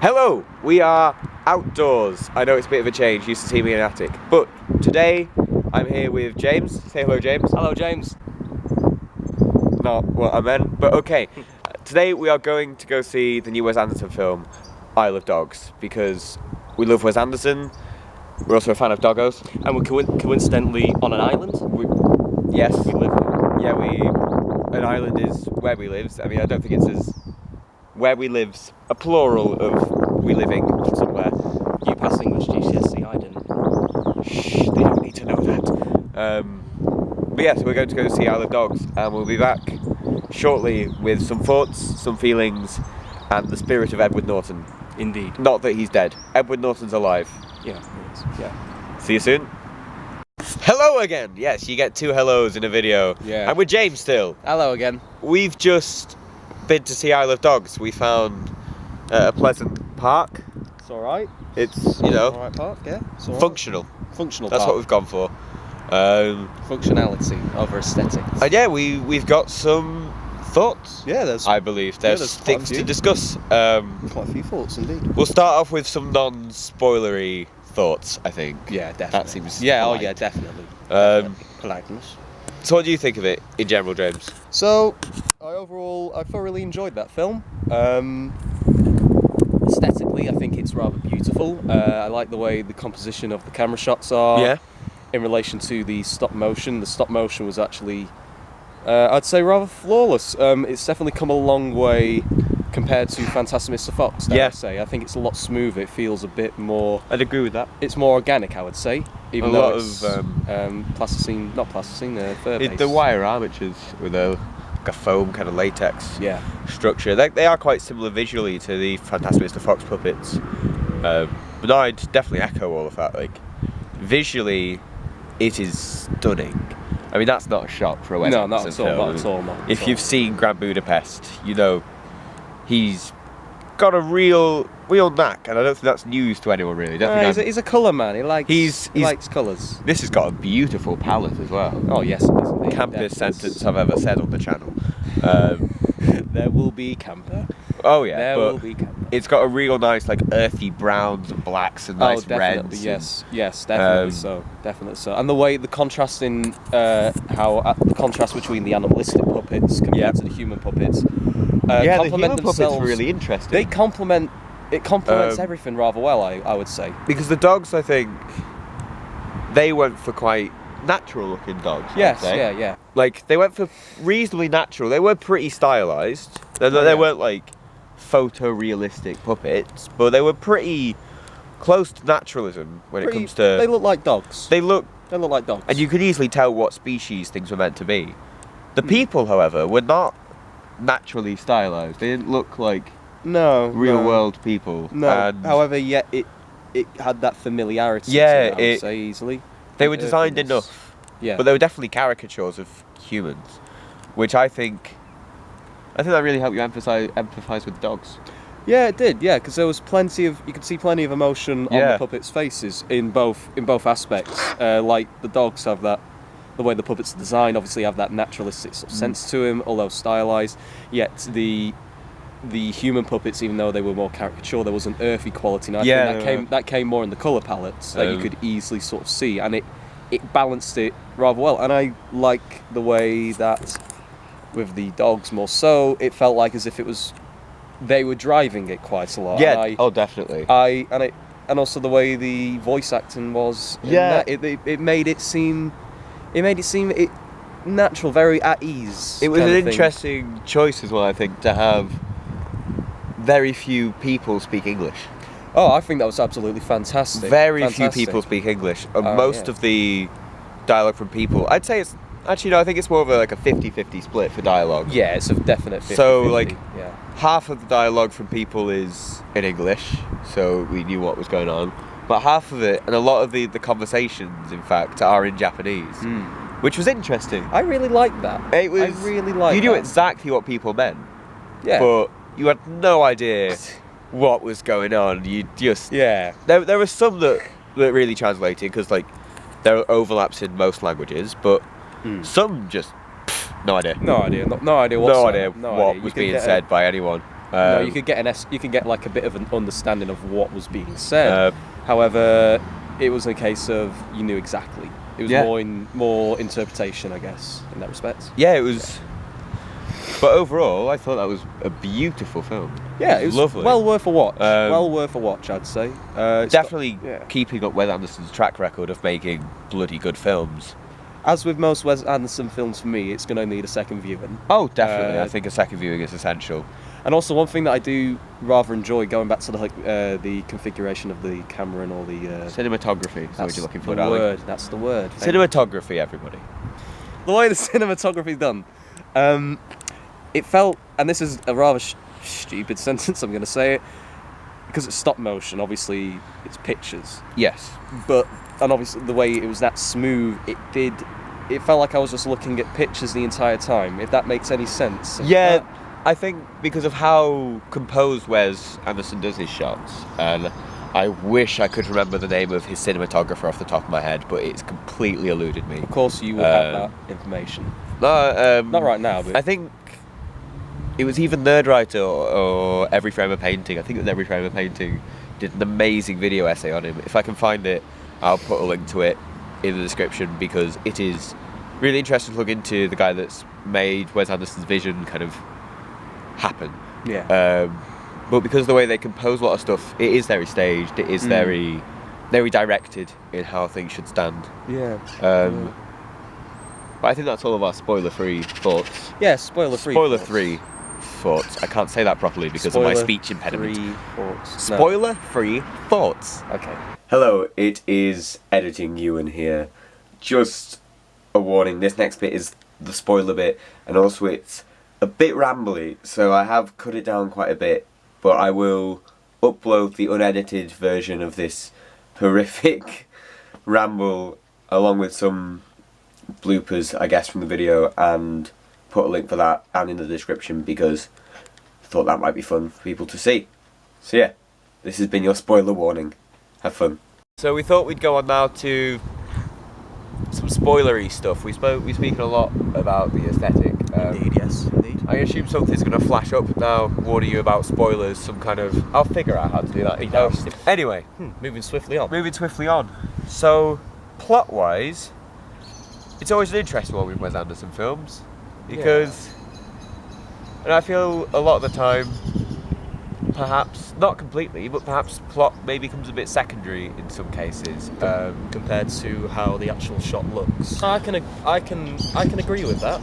Hello, we are outdoors. I know it's a bit of a change, you used to see me in an attic. But today, I'm here with James. Say hello, James. Hello, James. Not what I meant, but okay. Today we are going to go see the new Wes Anderson film, Isle of Dogs, because we love Wes Anderson. We're also a fan of doggos. And we're coincidentally on an island. Yes. We live here. Yeah, an island is where we live. I mean, I don't think it says where we lives, a plural of we living somewhere. You passed English GCSE, I didn't. Shh, they don't need to know that. But yeah, so we're going to go see Isle of Dogs, and we'll be back shortly with some thoughts, some feelings, and the spirit of Edward Norton. Indeed. Not that he's dead. Edward Norton's alive. Yeah, he is. Yeah. See you soon. Hello again! Yes, you get two hellos in a video. Yeah. And with James still. Hello again. We've just been to see Isle of Dogs. We found a pleasant park. It's alright. It's, you know, Alright park, yeah. It's all right. functional. Functional That's park. what we've gone for. Functionality over aesthetics. And yeah, we've got some thoughts. Yeah, there's I believe there's quite a things to few. discuss. quite a few thoughts indeed. We'll start off with some non-spoilery thoughts, I think. Yeah, definitely. That seems Yeah, polite. oh yeah, definitely. Politeness. So what do you think of it in general, James? So, I thoroughly enjoyed that film. Aesthetically, I think it's rather beautiful. I like the way the composition of the camera shots are. Yeah. In relation to the stop motion. The stop motion was actually, I'd say, rather flawless. It's definitely come a long way compared to Fantastic Mr. Fox, dare I say. I think it's a lot smoother. It feels a bit more... I'd agree with that. It's more organic, I would say. Even A though lot it's of, plasticine, not plasticine, fur-based. The wire armatures with like a foam kind of latex Yeah. structure. They are quite similar visually to the Fantastic Mr. Fox puppets. But no, I'd definitely echo all of that. Like, visually, it is stunning. I mean, that's not a shock for a Wes No, not Anderson at all, film. not at all, not at If all. you've seen Grand Budapest, you know he's got a real knack, and I don't think that's news to anyone really. He's a colour man. He likes He likes colours. This has got a beautiful palette as well. Oh yes, it is indeed. Campest Definitely. sentence I've ever said on the channel. There will be camper. Oh yeah, There but will be camper. it's got a real nice like earthy browns and blacks and nice definitely, reds. yes, definitely so. And the way the contrast in the contrast between the animalistic puppets compared to the human puppets. Yeah, the complement human puppets themselves. are really interesting. They complements everything rather well. I would say. Because the dogs, I think, they went for quite natural-looking dogs. Yes, I'd say. yeah. Like they went for reasonably natural. They were pretty stylized. They weren't like photorealistic puppets, but they were pretty close to naturalism when it comes to. They look like dogs. They look like dogs. and you could easily tell what species things were meant to be. The people, however, were not naturally stylized. They didn't look like real world people. No. And However, yet it had that familiarity. Yeah, to it, I would say easily. they were designed Earthiness. enough, Yeah. but they were definitely caricatures of humans, which I think that really helped you empathize with dogs. Yeah, it did. Yeah, because there was you could see plenty of emotion on the puppets' faces in both aspects. Like the dogs have that, the way the puppets are designed, obviously have that naturalistic sort of sense to him, although stylized. Yet the human puppets, even though they were more caricature, there was an earthy quality. And I think that came more in the colour palettes that you could easily sort of see, and it balanced it rather well. And I like the way that with the dogs more so, it felt like as if they were driving it quite a lot. Yeah, And definitely. and also the way the voice acting was. Yeah. It made it seem natural, very at ease. It was kind an of thing. interesting choice as well, I think, to have very few people speak English. Oh, I think that was absolutely fantastic. Very few people speak English. Most of the dialogue from people, I'd say it's actually no, I think it's more of a 50-50 split for dialogue. Yeah, it's a definite 50-50. So yeah. half of the dialogue from people is in English, so we knew what was going on. But half of it, and a lot of the conversations, in fact, are in Japanese, which was interesting. I really liked that. It was. I really liked. You knew that. exactly what people meant, Yeah. but you had no idea what was going on. You just Yeah. There were some that really translated because there are overlaps in most languages, but some just no idea. No idea. No idea No whatsoever. idea what was being said by anyone. No, you could get like a bit of an understanding of what was being said. However, it was a case of you knew exactly. It was more interpretation, I guess, in that respect. Yeah, it was. But overall, I thought that was a beautiful film. Yeah, it was lovely. Well worth a watch. Well worth a watch, I'd say. Definitely keeping up Wes Anderson's track record of making bloody good films. As with most Wes Anderson films, for me, it's going to need a second viewing. Oh, definitely. I think a second viewing is essential. And also, one thing that I do rather enjoy, going back to the configuration of the camera and all the cinematography. Is what you're looking for, darling. That's the word. Cinematography, everybody. The way the cinematography is done. It felt, and this is a rather stupid sentence, I'm going to say it, because it's stop motion, obviously it's pictures. Yes. And obviously the way it was that smooth, it felt like I was just looking at pictures the entire time, if that makes any sense. Yeah, I think because of how composed Wes Anderson does his shots, and I wish I could remember the name of his cinematographer off the top of my head, but it's completely eluded me. Of course you will have that information. No, not right now, but... I think it was either Nerdwriter or Every Frame a Painting. I think it was Every Frame a Painting did an amazing video essay on him. If I can find it, I'll put a link to it in the description, because it is really interesting to look into the guy that's made Wes Anderson's vision kind of happen. Yeah. But because of the way they compose a lot of stuff, it is very staged. It is very directed in how things should stand. Yeah. But I think that's all of our spoiler-free thoughts. Yeah, spoiler-free. Spoiler-free thoughts. I can't say that properly because of my speech impediment. Spoiler-free thoughts. Okay. Hello, it is Editing Ewan here. Just a warning, this next bit is the spoiler bit, and also it's a bit rambly, so I have cut it down quite a bit, but I will upload the unedited version of this horrific ramble along with some bloopers, I guess, from the video, and put a link for that and in the description, because I thought that might be fun for people to see. So yeah, this has been your spoiler warning. Have fun. So we thought we'd go on now to some spoilery stuff. We're speaking a lot about the aesthetic. Indeed, yes, indeed. I assume something's going to flash up now, warning you about spoilers, some kind of... I'll figure out how to do that in post. Anyway. Moving swiftly on. So, plot-wise, it's always an interesting one with Wes Anderson films, because... And I feel a lot of the time, perhaps, not completely, but perhaps plot maybe becomes a bit secondary in some cases. Compared to how the actual shot looks. I can agree with that.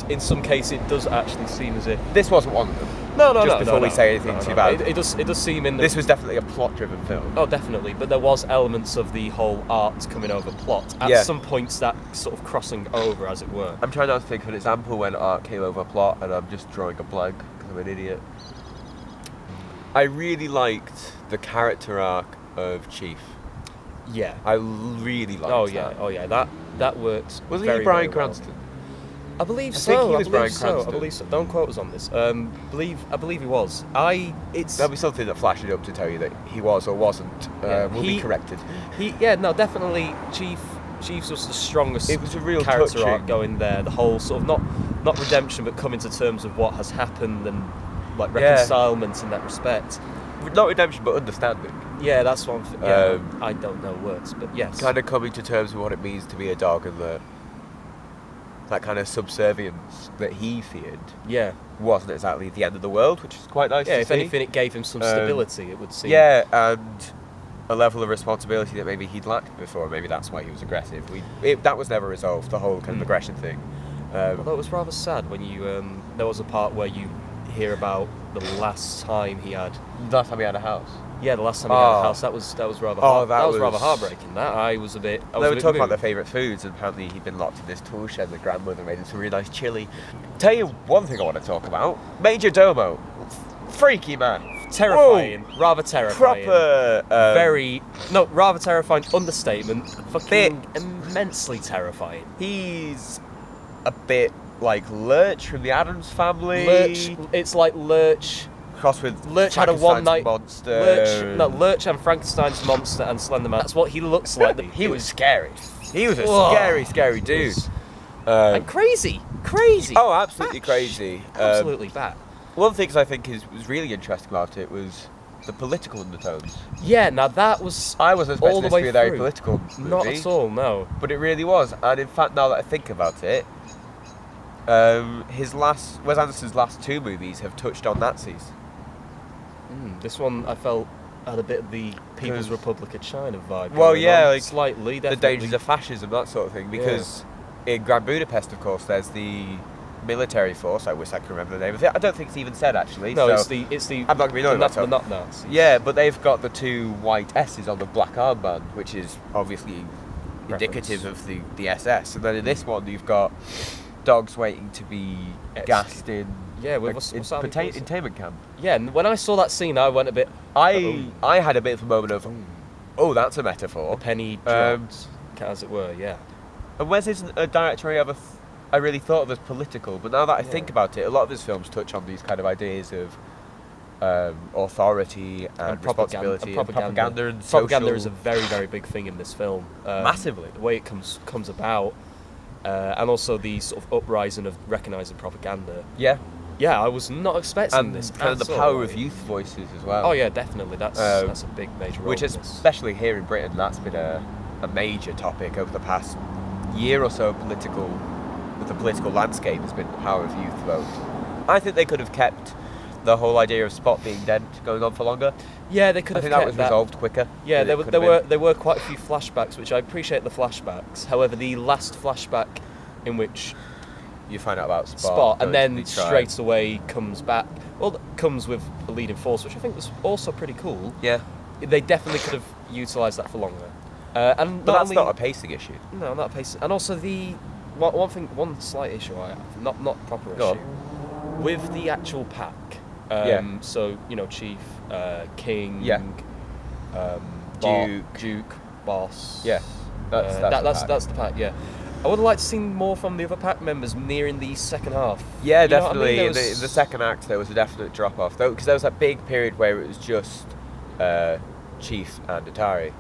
In some cases, it does actually seem as if This wasn't one of them. No. Before we say anything too bad. It does seem in the... This was definitely a plot-driven film. Oh, definitely. But there was elements of the whole art coming over plot. At some points, that sort of crossing over, as it were. I'm trying not to think of an example when art came over plot, and I'm just drawing a blank because I'm an idiot. I really liked the character arc of Chief. Yeah. I really liked that. Oh yeah. That works. Wasn't very, he Bryan very well. Cranston? I believe I so. think he was Bryan so. Cranston. I believe so. Don't quote us on this. I believe he was. There'll be something that flashes up to tell you that he was or wasn't. We'll be corrected. Definitely. Chief's was the strongest. It was a real character touching arc going there. The whole sort of not redemption, but coming to terms with what has happened and like reconcilement in that respect. Not redemption, but understanding. Yeah, that's one. I don't know words, but yes. Kind of coming to terms with what it means to be a dog, and that kind of subservience that he feared. Yeah. Wasn't exactly the end of the world, which is quite nice to see. Yeah, if anything, it gave him some stability, it would seem. Yeah, and a level of responsibility that maybe he'd lacked before. Maybe that's why he was aggressive. That was never resolved, the whole kind of aggression thing. Although it was rather sad when you... there was a part where you hear about the last time he had... The last time he had a house? Yeah, the last time he had a house. That was rather rather heartbreaking. They were talking about their favourite foods, and apparently he'd been locked in this tool shed. The grandmother made him some really nice chili. Tell you one thing I want to talk about: Major Domo, freaky man, terrifying, rather terrifying. Proper, rather terrifying. Understatement. Fucking immensely terrifying. He's a bit like Lurch from the Addams Family. It's like Lurch. Crossed with Lurch had a one-night monster. Lurch and Frankenstein's monster and Slender Man. That's what he looks like. He was scary. He was a scary dude. And crazy. Oh, absolutely crazy. Absolutely bad. One of the things I think was really interesting about it was the political undertones. Yeah, now that was I wasn't all expecting the this way to be a very through. political movie. Not at all, no. But it really was. And in fact, now that I think about it, Wes Anderson's last 2 movies have touched on Nazis. This one I felt had a bit of the People's Republic of China vibe. Well, yeah, like slightly, definitely. the dangers of fascism, that sort of thing. Because in Grand Budapest, of course, there's the military force. I wish I could remember the name of it. I don't think it's even said actually. No, so it's the. I'm not going to be knowing the not Nazis. Yeah, but they've got the 2 white S's on the black armband, which is obviously indicative of the SS. And then in this one, you've got dogs waiting to be gassed in. Yeah, what's containment camp. Yeah, and when I saw that scene, I went a bit. I had a bit of a moment of, oh, that's a metaphor. A penny dropped, as it were. Yeah. And Wes isn't a director I really thought of as political, but now that I think about it, a lot of his films touch on these kind of ideas of authority and responsibility and propaganda and social. Propaganda is a very, very big thing in this film. Massively. The way it comes about, and also the sort of uprising of recognising propaganda. Yeah. Yeah, I was not expecting this. And the power of youth voices as well. Oh yeah, definitely. That's a big major role. Which is, especially here in Britain, that's been a major topic over the past year or so. The political landscape has been the power of youth vote. I think they could have kept the whole idea of Spot being dead going on for longer. Yeah, they could have kept that was resolved quicker. Yeah, there were quite a few flashbacks, which I appreciate the flashbacks. However, the last flashback in which you find out about Spot and then straight away comes with a leading force, which I think was also pretty cool. Yeah. They definitely could have utilised that for longer. But that's not a pacing issue. No, not a pacing. And also one slight issue I have, not proper issue, with the actual pack. So, Chief, King, Duke, Boss. Yeah, that's the pack. Yeah, I would have liked to see more from the other pack members nearing the second half. Yeah, definitely. In the second act, there was a definite drop off, though, because there was that big period where it was just Chief and Atari.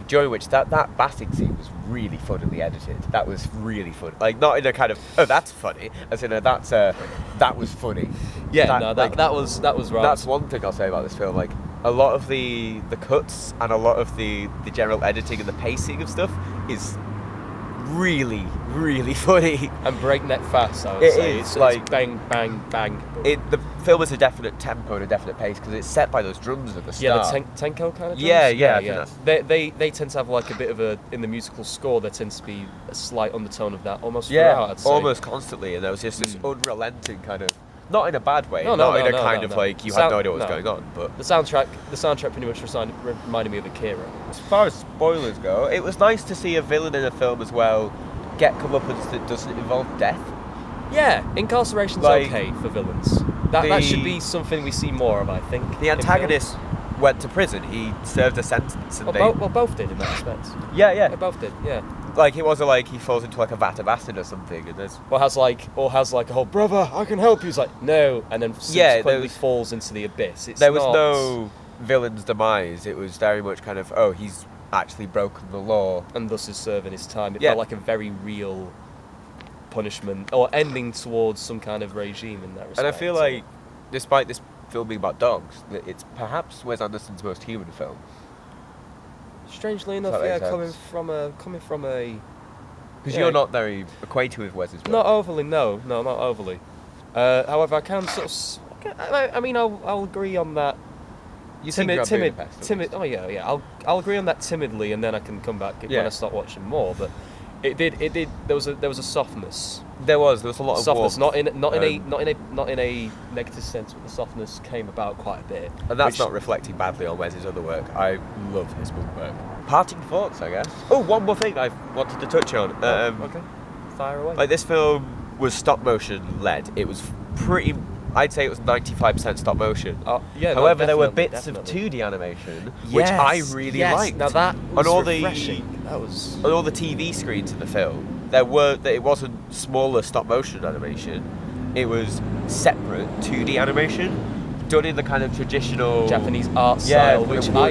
During which that batting scene was really fun in the edited. That was really fun. Like, not in a kind of, oh, that's funny, as in that was funny. Yeah, that was right. That's one thing I'll say about this film. Like, a lot of the cuts and a lot of the general editing and the pacing of stuff is really, really funny. And breakneck fast, I would say. It's like it's bang, bang, bang. The film has a definite tempo and a definite pace because it's set by those drums at the start. Yeah, the Tenko kind of drums? Yeah. They tend to have like a bit of in the musical score, there tends to be a slight undertone of that almost throughout, I'd say. Almost constantly, and there was just this unrelenting kind of, not in a bad way, had no idea what was going on, but the soundtrack pretty much reminded me of Akira. As far as spoilers go, it was nice to see a villain in a film as well get comeuppance that doesn't involve death. Yeah, incarceration's okay for villains. That should be something we see more of, I think. The antagonist went to prison. He served a sentence. And both did in that respect. Yeah. They both did, yeah. Like, it wasn't like he falls into like a vat of acid or something, and there's... Or has like a whole, brother, I can help you. He's like, no, and then subsequently falls into the abyss. There was no villain's demise. It was very much kind of, oh, he's actually broken the law. And thus is serving his time. It felt like a very real punishment, or ending towards some kind of regime in that respect. And I feel like, despite this film being about dogs, that it's perhaps Wes Anderson's most human film. Strangely enough, coming from a because you're not very acquainted with Wes's work. Not overly, no, not overly. However, I can sort of. I mean, I'll agree on that. Timid. Oh yeah. I'll agree on that timidly, and then I can come back when I start watching more. But it did. There was a softness. There was a lot of softness, warmth. not in a negative sense, but the softness came about quite a bit. And that's not reflecting badly on Wes's other work. I love his work. Parting thoughts, I guess. Oh, one more thing I wanted to touch on. Okay, fire away. Like, this film was stop motion led. It was pretty. I'd say it was 95% stop motion. However, there were bits of 2D animation, which I really liked. Now that was refreshing. On all the TV screens in the film, it wasn't smaller stop motion animation. It was separate 2D animation, done in the kind of traditional Japanese art style, which I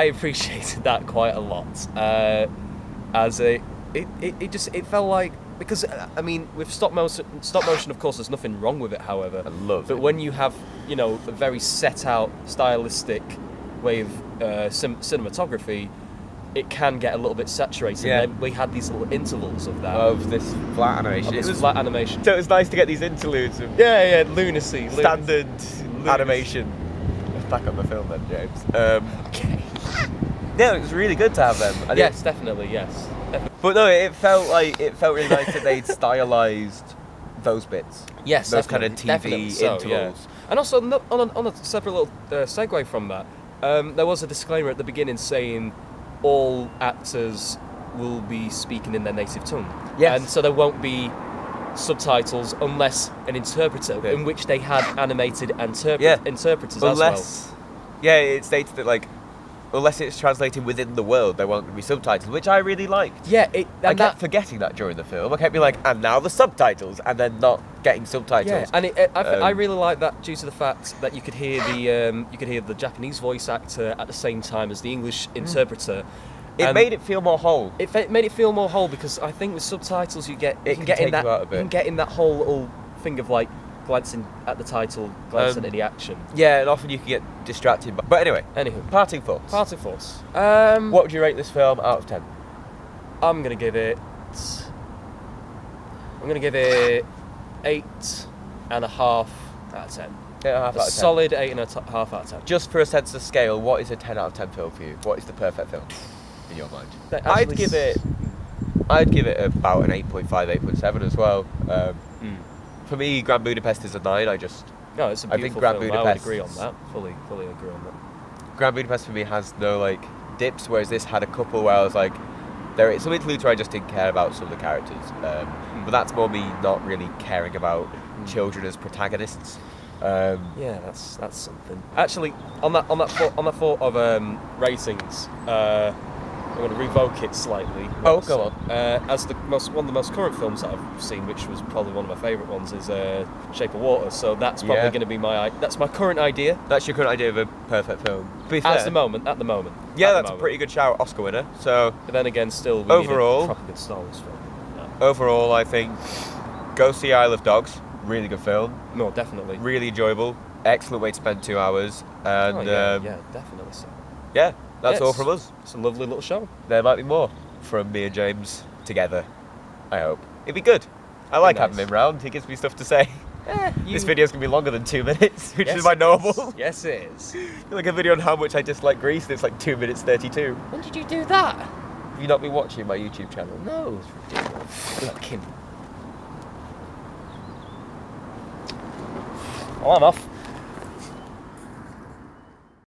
appreciated that quite a lot. It felt like because I mean, with stop motion, of course, there's nothing wrong with it. However, I love it. But when you have, you know, a very set out stylistic way of cinematography, it can get a little bit saturated. Yeah. And then we had these little intervals of that. Of this flat animation. It was flat animation. So it was nice to get these interludes of Yeah, lunacy. standard animation. Back on the film then, James. Okay. Yeah, it was really good to have them. Yes, definitely, yes. But no, it felt really nice that they'd stylized those bits. Yes, those kind of definitely TV so, intervals. Yeah. And also, on a separate little segue from that, there was a disclaimer at the beginning saying all actors will be speaking in their native tongue. Yes. And so there won't be subtitles unless an interpreter, in which they had animated interpreters as well. Yeah, it states that, like, unless it's translated within the world, there won't be subtitles, which I really liked. Yeah, I kept forgetting that during the film. I kept being like, and now the subtitles, and then not getting subtitles. Yeah, and I really like that due to the fact that you could hear the Japanese voice actor at the same time as the English interpreter. It made it feel more whole. It made it feel more whole because I think with subtitles you can get in that whole little thing of like glancing at the title, glancing at the action. Yeah, and often you can get distracted. But anyway, Anywho, parting thoughts. What would you rate this film out of 10? I'm gonna give it 8.5 out of 10. 8.5 out of 10. Solid 8.5 out of 10. Just for a sense of scale, what is a 10 out of 10 film for you? What is the perfect film in your mind? I'd give it about an 8.5, 8.7 as well. For me, Grand Budapest is a 9. No, it's a beautiful film. I would agree on that. Fully agree on that. Grand Budapest for me has no like dips, whereas this had a couple where I was like, there are some interludes where I just didn't care about some of the characters. But that's more me not really caring about children as protagonists. Yeah, that's something. Actually, on that thought of ratings, I'm going to revoke it slightly. Oh, go on. As one of the most current films that I've seen, which was probably one of my favourite ones, is Shape of Water. So that's probably going to be my current idea. That's your current idea of a perfect film. At the moment. Yeah, that's a pretty good shout, Oscar winner. So, but then again, still we overall, need a proper good Star Wars film. No. Overall, I think go see Isle of Dogs. Really good film. No, definitely. Really enjoyable. Excellent way to spend 2 hours. And yeah, definitely so. Yeah. That's all from us. It's a lovely little show. There might be more from me and James together, I hope. It'd be good. I like having him round. He gives me stuff to say. This video's going to be longer than 2 minutes, which is my normal. Yes, it is. Like a video on how much I dislike Grease, and it's like 2 minutes 32. When did you do that? Have you not been watching my YouTube channel? No, it's ridiculous. Fucking. Well, I'm off.